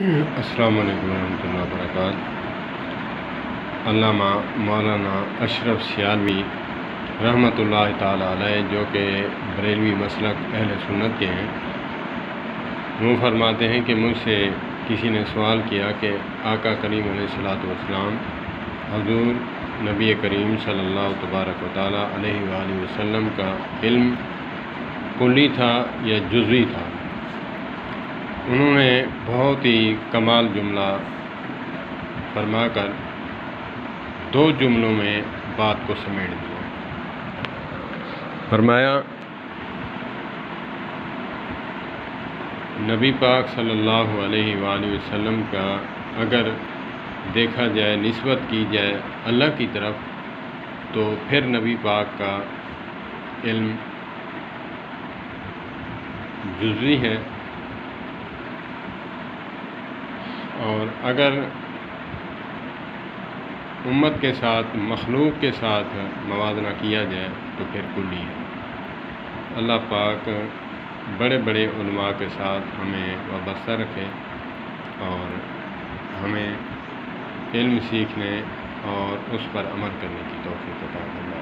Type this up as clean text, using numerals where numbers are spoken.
السلام علیکم ورحمۃ اللہ وبرکاتہ۔ علامہ مولانا اشرف سیالوی رحمۃ اللہ تعالیٰ علیہ، جو کہ بریلوی مسلک اہل سنت کے ہیں، وہ فرماتے ہیں کہ مجھ سے کسی نے سوال کیا کہ آقا کریم علیہ الصلوۃ والسلام حضور نبی کریم صلی اللہ تبارک و تعالیٰ علیہ وآلہ وسلم کا علم کلی تھا یا جزوی تھا؟ انہوں نے بہت ہی کمال جملہ فرما کر دو جملوں میں بات کو سمیٹ دیا۔ فرمایا، نبی پاک صلی اللہ علیہ وآلہ وسلم کا اگر دیکھا جائے، نسبت کی جائے اللہ کی طرف، تو پھر نبی پاک کا علم جزوی ہے، اور اگر امت کے ساتھ، مخلوق کے ساتھ موازنہ کیا جائے تو پھر کلی ہے۔ اللہ پاک بڑے بڑے علماء کے ساتھ ہمیں وابستہ رکھے اور ہمیں علم سیکھنے اور اس پر عمل کرنے کی توفیق عطا فرمائے۔